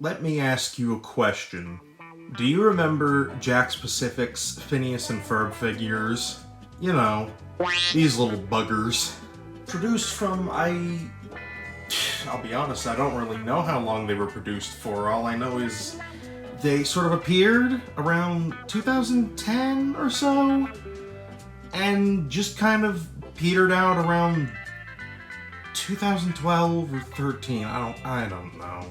Let me ask you a question. Do you remember Jakks Pacific's Phineas and Ferb figures? You know, these little buggers. Produced from, I'll be honest, I don't really know how long they were produced for. All I know is they sort of appeared around 2010 or so, and just kind of petered out around 2012 or 13. I don't know.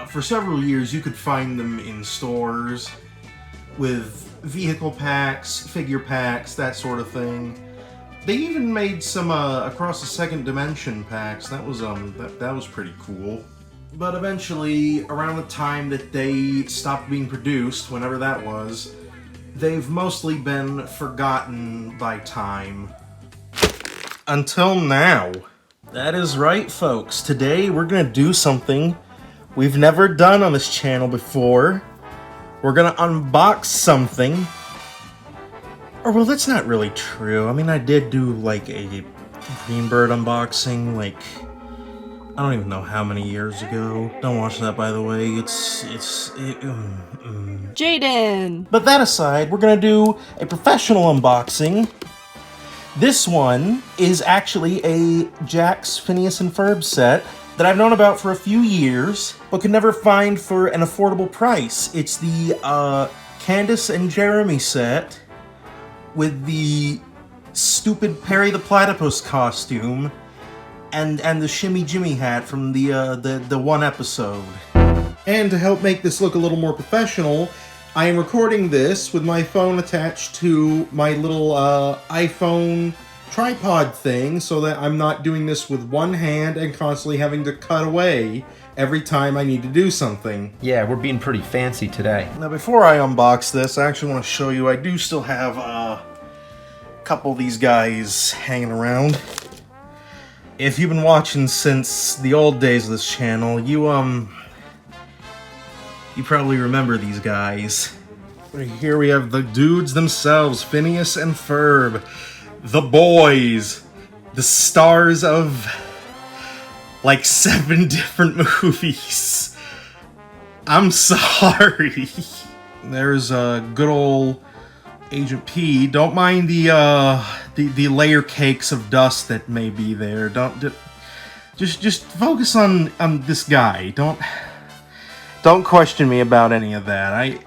For several years, you could find them in stores with vehicle packs, figure packs, that sort of thing. They even made some Across the Second Dimension packs. That was that was pretty cool. But eventually, around the time that they stopped being produced, whenever that was, they've mostly been forgotten by time. Until now. That is right, folks. Today we're gonna do something we've never done on this channel before. We're gonna unbox something. Or, well, that's not really true. I mean, I did do, like, a Greenbird unboxing, like, I don't even know how many years ago. Don't watch that, by the way. Jaden! But that aside, we're gonna do a professional unboxing. This one is actually a Jakks Phineas and Ferb set that I've known about for a few years, but could never find for an affordable price. It's the Candace and Jeremy set with the stupid Perry the Platypus costume and the Shimmy Jimmy hat from the one episode. And to help make this look a little more professional, I am recording this with my phone attached to my little iPhone tripod thing, so that I'm not doing this with one hand and constantly having to cut away every time I need to do something. Yeah, we're being pretty fancy today. Now, before I unbox this, I actually want to show you, I do still have a couple of these guys hanging around. If you've been watching since the old days of this channel, you probably remember these guys. Here we have the dudes themselves, Phineas and Ferb. The boys. The stars of like 7 different movies. I'm sorry. There's a good old Agent P. Don't mind the layer cakes of dust that may be there. Just focus on this guy. Don't question me about any of that. I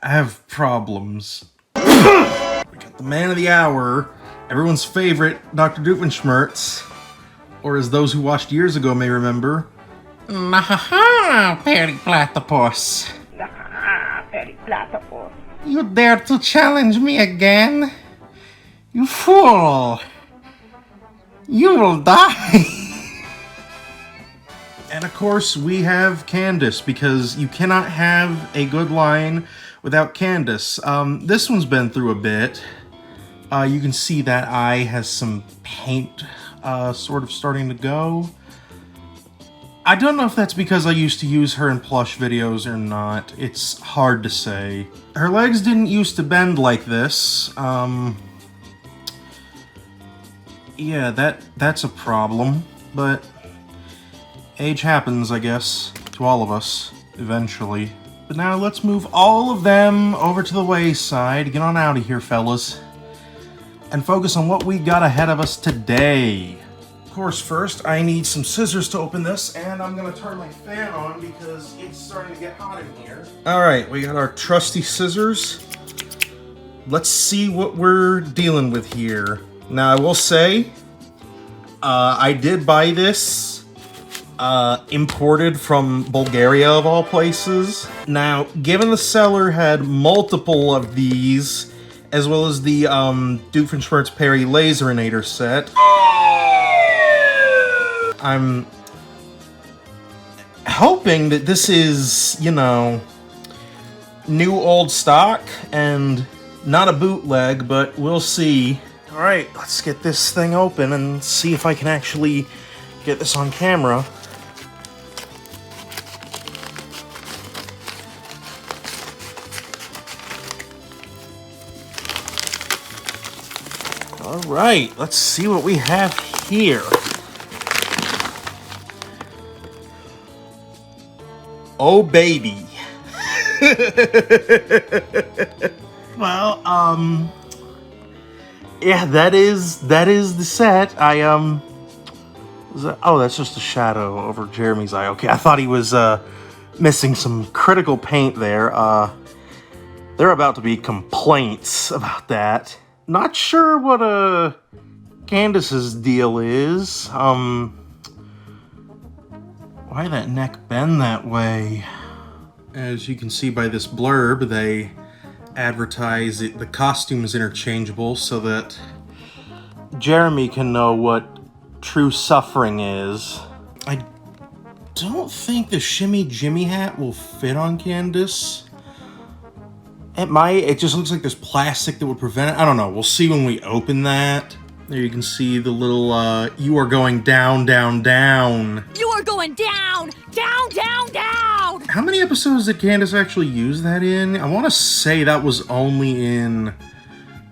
have problems. We got the man of the hour, everyone's favorite, Dr. Doofenshmirtz, or as those who watched years ago may remember, Nahaha, Perry Platypus. Nahaha, Perry Platypus. You dare to challenge me again? You fool! You will die! And of course, we have Candace, because you cannot have a good line without Candace. This one's been through a bit. You can see that eye has some paint sort of starting to go. I don't know if that's because I used to use her in plush videos or not. It's hard to say. Her legs didn't used to bend like this. Yeah, that's a problem, but age happens, I guess, to all of us, eventually. But now let's move all of them over to the wayside, get on out of here, fellas, and focus on what we got ahead of us today. Of course, first, I need some scissors to open this, and I'm gonna turn my fan on because it's starting to get hot in here. Alright, we got our trusty scissors. Let's see what we're dealing with here. Now, I will say, I did buy this imported from Bulgaria, of all places. Now, given the seller had multiple of these, as well as the Doofenshmirtz Perry Laserinator set, I'm hoping that this is, you know, new old stock and not a bootleg, but we'll see. Alright, let's get this thing open and see if I can actually get this on camera. Alright, let's see what we have here. Oh, baby. Well, yeah, that is the set. Oh, that's just a shadow over Jeremy's eye. Okay, I thought he was missing some critical paint there. There are about to be complaints about that. Not sure what Candace's deal is. Why that neck bend that way? As you can see by this blurb, they advertise the costume is interchangeable so that Jeremy can know what true suffering is. I don't think the shimmy Jimmy hat will fit on Candace. It might. It just looks like there's plastic that would prevent it. I don't know. We'll see when we open that. There you can see the little, you are going down, down, down. You are going down, down, down, down. How many episodes did Candace actually use that in? I want to say that was only in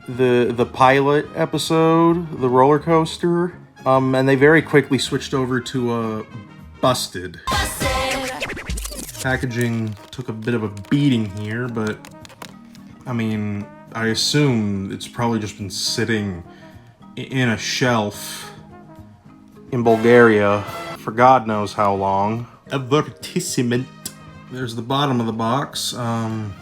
the pilot episode, the roller coaster. And they very quickly switched over to, Busted. Packaging took a bit of a beating here, but, I mean, I assume it's probably just been sitting in a shelf in Bulgaria for God knows how long. Advertisement. There's the bottom of the box. Not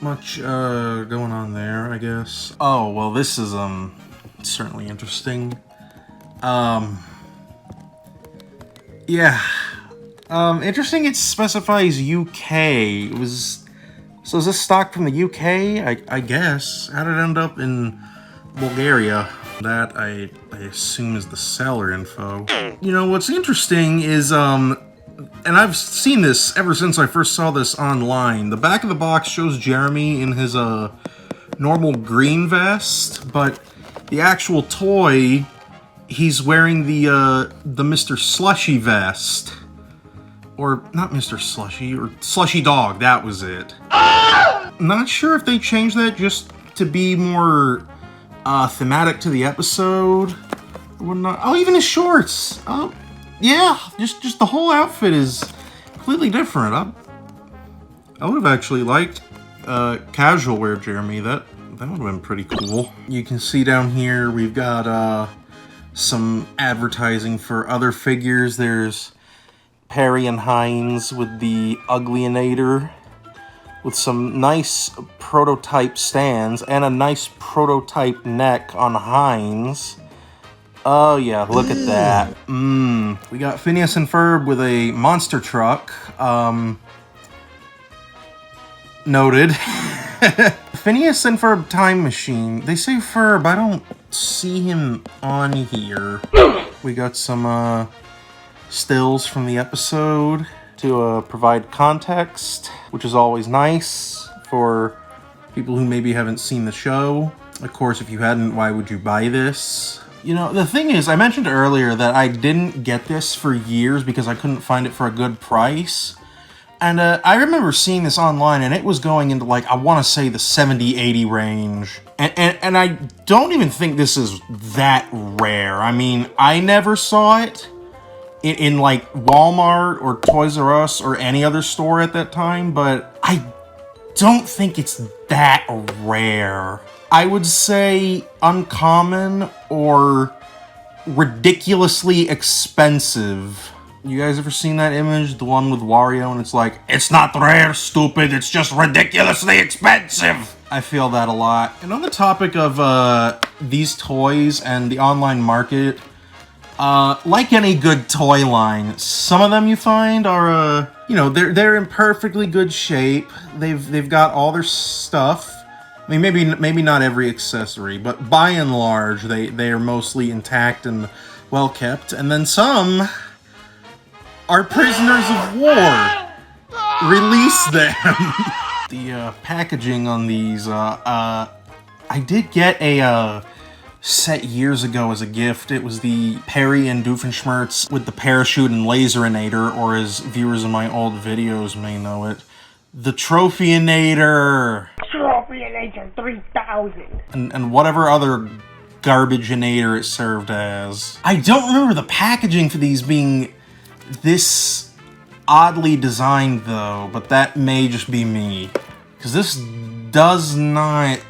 much going on there, I guess. Oh, well, this is certainly interesting. Yeah. Interesting it specifies UK. It was... So is this stock from the UK? I guess. How did it end up in Bulgaria? That, I assume, is the seller info. You know, what's interesting is, and I've seen this ever since I first saw this online. The back of the box shows Jeremy in his, normal green vest, but the actual toy, he's wearing the Mr. Slushy vest. Or, not Mr. Slushy, or Slushy Dog, that was it. Not sure if they changed that just to be more thematic to the episode or whatnot. Oh, even his shorts. Oh, yeah, just the whole outfit is completely different. I would have actually liked casual wear Jeremy. That would have been pretty cool. You can see down here we've got some advertising for other figures. There's Perry and Hines with the Uglyator, with some nice prototype stands and a nice prototype neck on Hines. Oh yeah, look at that. We got Phineas and Ferb with a monster truck. Noted. Phineas and Ferb time machine. They say Ferb, I don't see him on here. We got some stills from the episode to provide context, which is always nice for people who maybe haven't seen the show. Of course, if you hadn't, why would you buy this? You know, the thing is, I mentioned earlier that I didn't get this for years because I couldn't find it for a good price. And I remember seeing this online, and it was going into, like, I want to say the 70, 80 range. And I don't even think this is that rare. I mean, I never saw it in like Walmart or Toys R Us or any other store at that time, but I don't think it's that rare. I would say uncommon or ridiculously expensive. You guys ever seen that image? The one with Wario and it's like, it's not rare, stupid, it's just ridiculously expensive. I feel that a lot. And on the topic of these toys and the online market, like any good toy line, some of them you find are, you know, they're in perfectly good shape. They've got all their stuff. I mean, maybe not every accessory, but by and large, they are mostly intact and well kept. And then some are prisoners of war. Release them. The packaging on these, I did get a set years ago as a gift. It was the Perry and Doofenshmirtz with the parachute and laserinator, or as viewers in my old videos may know it, the Trophyinator. Trophyinator 3000. And whatever other garbageinator it served as. I don't remember the packaging for these being this oddly designed though, but that may just be me. Because this does not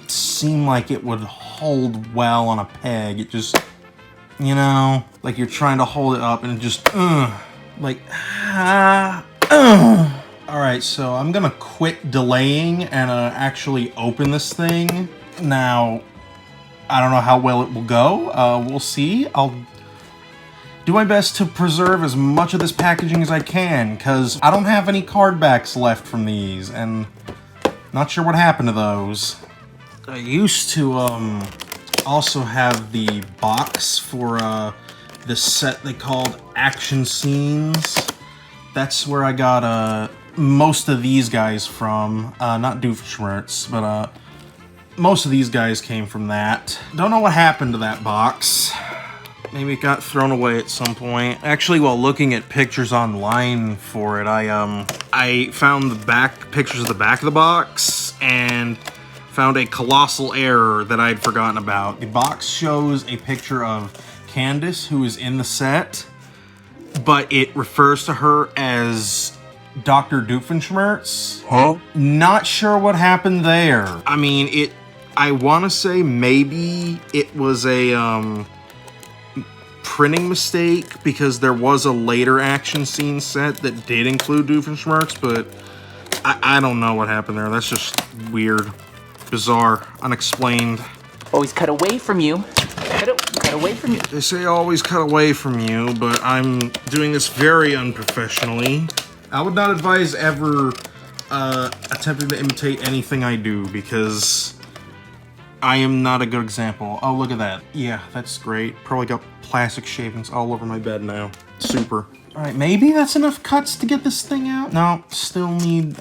seem like it would hold well on a peg. It just, you know, like you're trying to hold it up and it just, like, Alright, so I'm gonna quit delaying and actually open this thing. Now, I don't know how well it will go. We'll see. I'll do my best to preserve as much of this packaging as I can, because I don't have any card backs left from these, and not sure what happened to those. I used to also have the box for this set they called Action Scenes. That's where I got most of these guys from. Not Doofenshmirtz, but most of these guys came from that. Don't know what happened to that box. Maybe it got thrown away at some point. Actually, while looking at pictures online for it, I found the pictures of the back of the box and found a colossal error that I'd forgotten about. The box shows a picture of Candace, who is in the set, but it refers to her as Dr. Doofenshmirtz. Huh? Not sure what happened there. I mean, I want to say maybe it was a printing mistake, because there was a later Action Scene set that did include Doofenshmirtz, but I don't know what happened there. That's just weird, bizarre, unexplained. Always cut away from you. Cut away from you. They say always cut away from you, but I'm doing this very unprofessionally. I would not advise ever attempting to imitate anything I do, because I am not a good example. Oh, look at that. Yeah, that's great. Probably got plastic shavings all over my bed now. Super. All right, maybe that's enough cuts to get this thing out. No, still need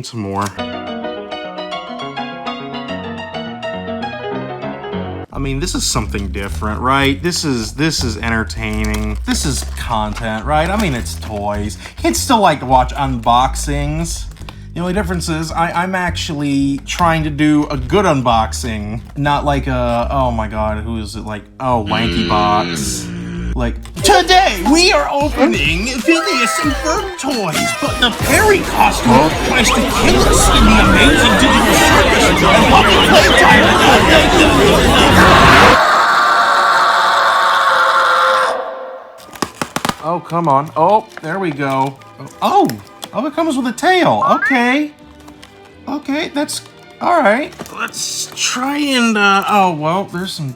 some more. I mean, this is something different, right? This is entertaining. This is content, right? I mean, it's toys. Kids still like to watch unboxings. The only difference is I'm actually trying to do a good unboxing, not like a, oh my god, who is it, like, oh, Lanky Box. Like, today we are opening Phineas and Ferb toys, but the Perry costume tries to kill us in the amazing digital circus and public playtime. Oh, come on. Oh, there we go. Oh, it comes with a tail. Okay. Okay, that's all right. Let's try and, oh, well, there's some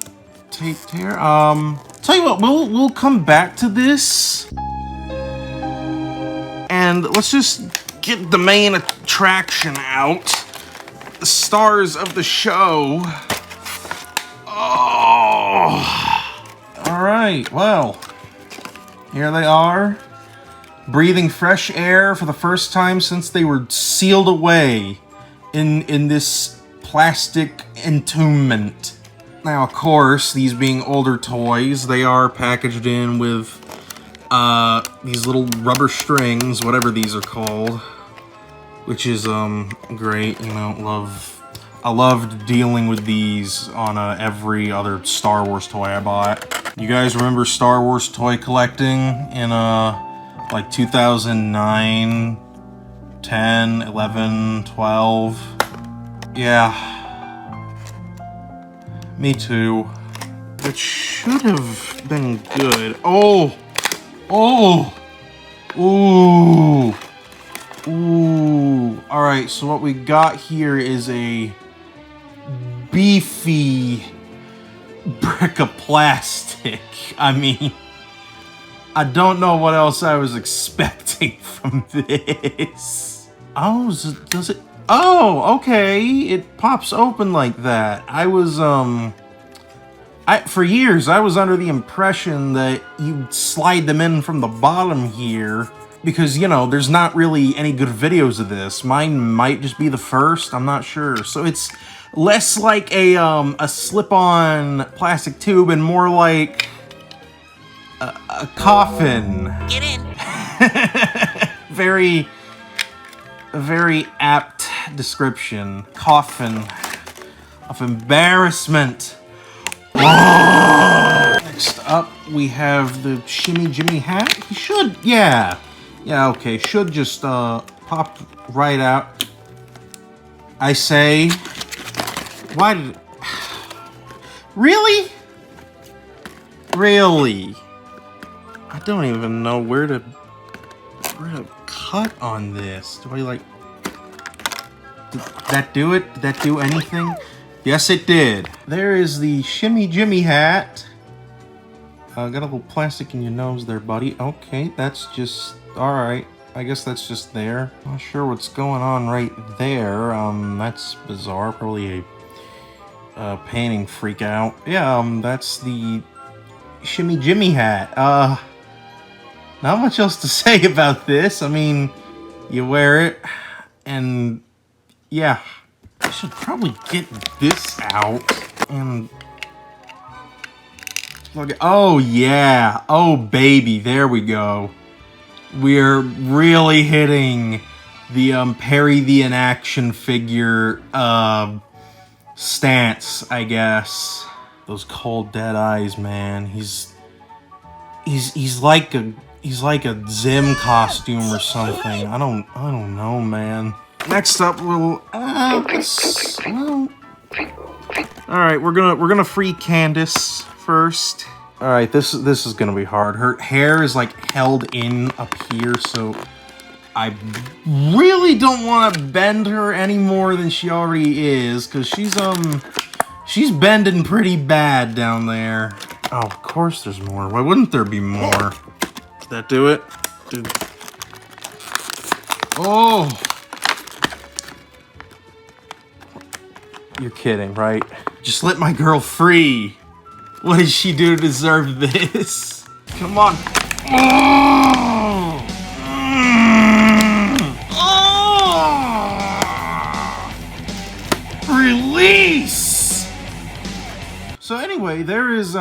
tape here. Tell you what, we'll come back to this. And let's just get the main attraction out. The stars of the show. Oh. All right, well, here they are. Breathing fresh air for the first time since they were sealed away in this plastic entombment. Now, of course, these being older toys, they are packaged in with these little rubber strings, whatever these are called, which is great. You know, I loved dealing with these on every other Star Wars toy I bought. You guys remember Star Wars toy collecting in like 2009, 10, 11, 12? Yeah. Me too. It should have been good. Oh! Oh! Ooh! Ooh! Alright, so what we got here is a beefy brick of plastic. I mean, I don't know what else I was expecting from this. Oh, does it? Oh, okay. It pops open like that. I was, for years, I was under the impression that you'd slide them in from the bottom here, because, you know, there's not really any good videos of this. Mine might just be the first, I'm not sure. So it's less like a slip-on plastic tube and more like a coffin. Get in. Very apt description. Coffin of embarrassment. Next up, we have the Shimmy Jimmy hat. He should, yeah. Yeah, okay, should just pop right out. I say, why did it... Really? Really? I don't even know where to cut on this. Do I like... Did that do it? Did that do anything? Yes, it did. There is the Shimmy Jimmy hat. Got a little plastic in your nose there, buddy. Okay, that's just... Alright. I guess that's just there. Not sure what's going on right there. That's bizarre. Probably a painting freak out. Yeah, that's the Shimmy Jimmy hat. Not much else to say about this. I mean, you wear it, and yeah. I should probably get this out and plug it. Oh yeah. Oh baby, there we go. We're really hitting the Perry the Inaction figure stance, I guess. Those cold dead eyes, man. He's like a Zim costume or something. I don't know, man. Next up, we'll all right, we're gonna free Candace first. All right, this is gonna be hard. Her hair is like held in up here, so I really don't want to bend her any more than she already is, because she's bending pretty bad down there. Oh, of course there's more. Why wouldn't there be more? Did that do it? Oh. You're kidding, right? Just let my girl free. What did she do to deserve this? Come on. Oh! Oh! Release! So anyway, there is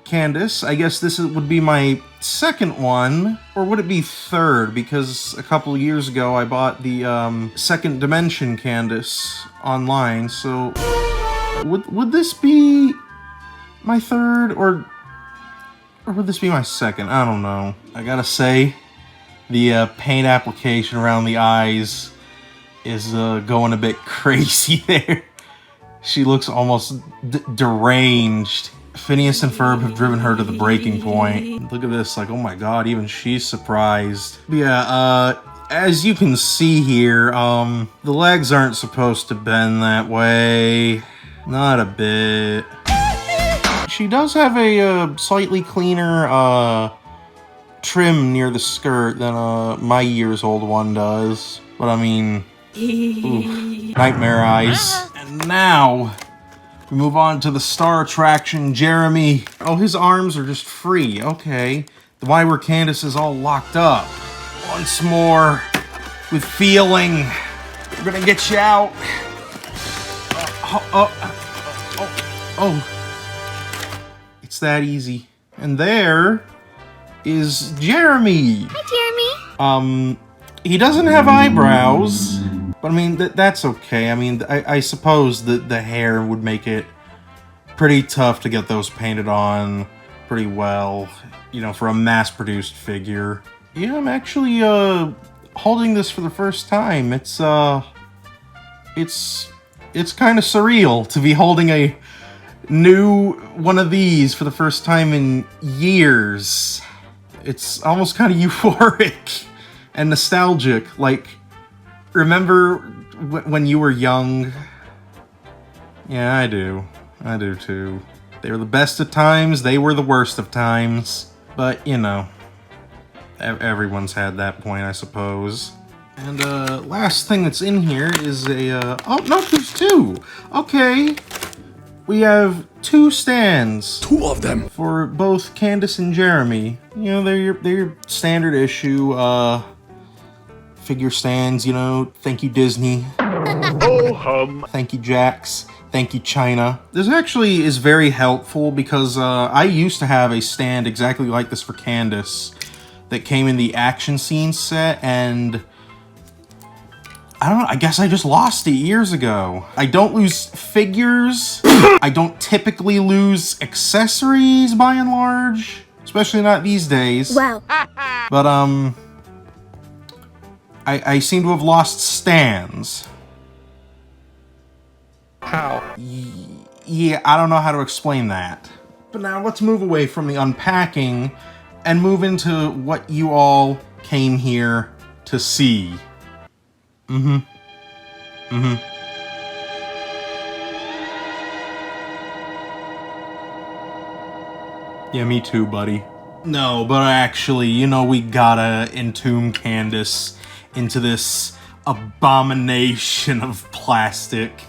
Candace. I guess this would be my second one, or would it be third? Because a couple of years ago I bought the Second Dimension Candace online. So would this be my third, or would this be my second? I don't know. I gotta say, the paint application around the eyes is going a bit crazy there. She looks almost deranged. Phineas and Ferb have driven her to the breaking point. Look at this, like, oh my god, even she's surprised. Yeah, as you can see here, the legs aren't supposed to bend that way. Not a bit. She does have a slightly cleaner trim near the skirt than my years-old one does. But I mean, oof, nightmare eyes. And now we move on to the star attraction, Jeremy. Oh, his arms are just free. Okay. Why were Candace all locked up? Once more, with feeling. We're gonna get you out. Oh. It's that easy. And there is Jeremy. Hi, Jeremy. He doesn't have eyebrows, but I mean, that's okay. I mean, I suppose that the hair would make it pretty tough to get those painted on pretty well, you know, for a mass-produced figure. Yeah, I'm actually, holding this for the first time. It's kind of surreal to be holding a new one of these for the first time in years. It's almost kind of euphoric and nostalgic. Like, remember when you were young? Yeah, I do. I do too. They were the best of times, they were the worst of times. But, you know, everyone's had that point, I suppose. And, last thing that's in here is a, oh, no, there's two! Okay. We have two stands. Two of them. For both Candace and Jeremy. You know, they're your standard issue, figure stands, you know. Thank you, Disney. Thank you, Jakks. Thank you, China. This actually is very helpful because, I used to have a stand exactly like this for Candace that came in the action scene set, and I don't know, I guess I just lost it years ago. I don't lose figures. I don't typically lose accessories by and large. Especially not these days. Wow. But, I seem to have lost stands. How? Yeah, I don't know how to explain that. But now let's move away from the unpacking and move into what you all came here to see. Yeah, me too, buddy. No, but actually, you know, we gotta entomb Candace into this abomination of plastic.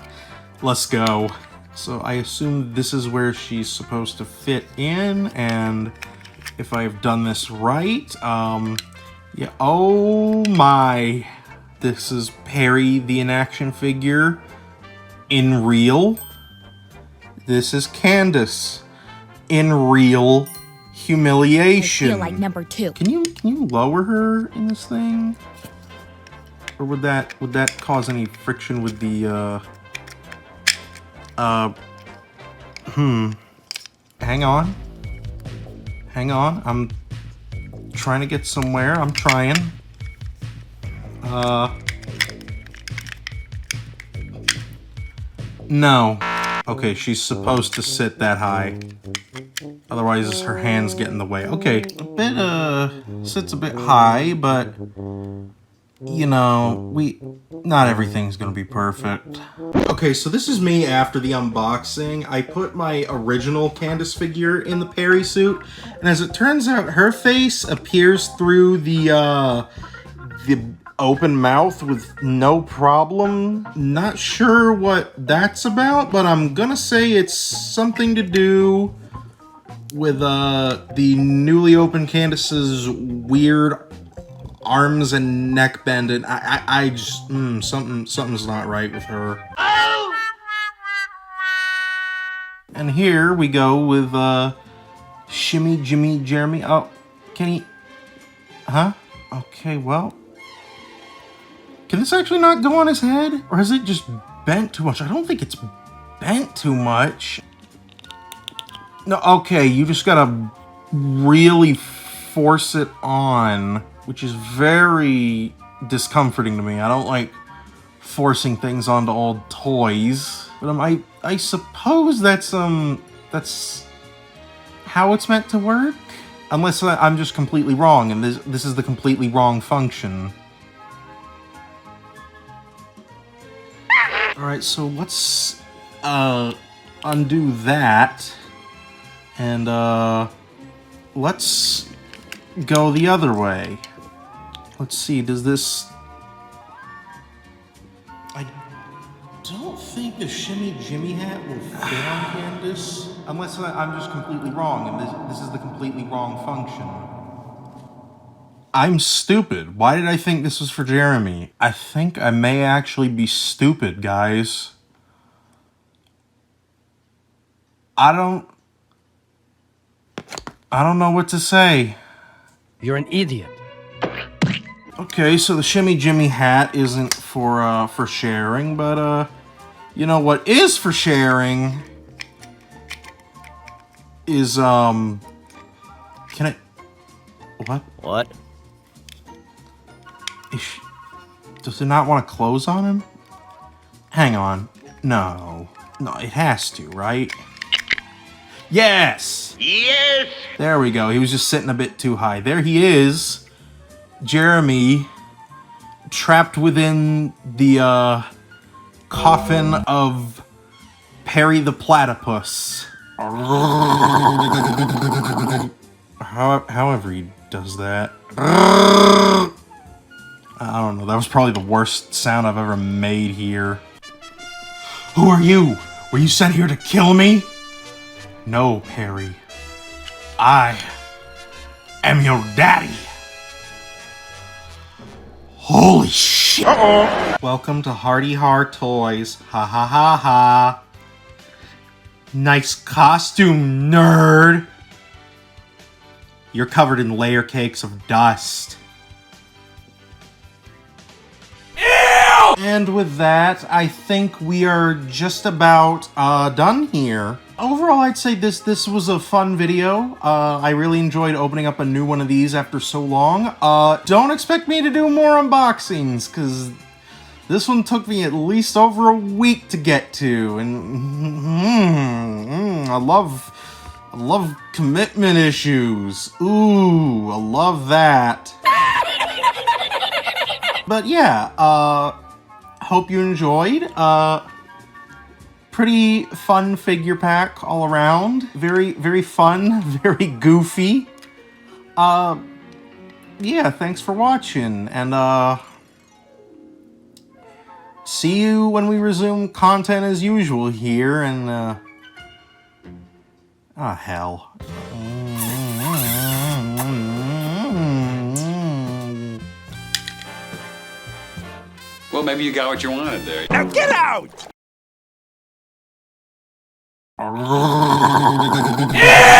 Let's go. So I assume this is where she's supposed to fit in, and if I have done this right, yeah, oh my. This is Perry the in-action figure in real. This is Candace in real humiliation. I feel like number 2. Can you lower her in this thing? Or would that cause any friction with the hang on. I'm trying to get somewhere. I'm trying. No. Okay, she's supposed to sit that high. Otherwise, her hands get in the way. Okay, a bit, sits a bit high, but, you know, not everything's gonna be perfect. Okay, so this is me after the unboxing. I put my original Candace figure in the Perry suit, and as it turns out, her face appears through the open mouth with no problem. Not sure what that's about, but I'm gonna say it's something to do with the newly opened Candace's weird arms and neck bend, and I just something's not right with her. And here we go with Shimmy Jimmy Jeremy. Oh, can he? Huh? Okay, well. Can this actually not go on his head? Or has it just bent too much? I don't think it's bent too much. No, okay, you just gotta really force it on, which is very discomforting to me. I don't like forcing things onto old toys. But I suppose that's how it's meant to work? Unless I'm just completely wrong, and this is the completely wrong function. Alright, so let's undo that, and let's go the other way. Let's see, does this... I don't think the Shimmy Jimmy hat will fit on Candace. Unless I'm just completely wrong, and this is the completely wrong function. I'm stupid. Why did I think this was for Jeremy? I think I may actually be stupid, guys. I don't know what to say. You're an idiot. Okay, so the Shimmy Jimmy hat isn't for sharing, but you know what is for sharing is can I... What? What? Does it not want to close on him? Hang on. No, it has to, right? Yes! Yes! There we go. He was just sitting a bit too high. There he is. Jeremy, trapped within the coffin of Perry the Platypus. However he does that. I don't know, that was probably the worst sound I've ever made here. Who are you? Were you sent here to kill me? No, Perry. I am your daddy. Holy shit! Uh-oh. Welcome to Hardy Har Toys. Ha ha ha ha. Nice costume, nerd. You're covered in layer cakes of dust. Ew! And with that, I think we are just about done here. Overall, I'd say this was a fun video. I really enjoyed opening up a new one of these after so long. Don't expect me to do more unboxings, because this one took me at least over a week to get to, and I love commitment issues. Ooh, I love that. But yeah, hope you enjoyed. Pretty fun figure pack all around. Very, very fun, very goofy. Yeah, thanks for watching, and see you when we resume content as usual here, and hell. Well, maybe you got what you wanted there. Now get out! Yeah!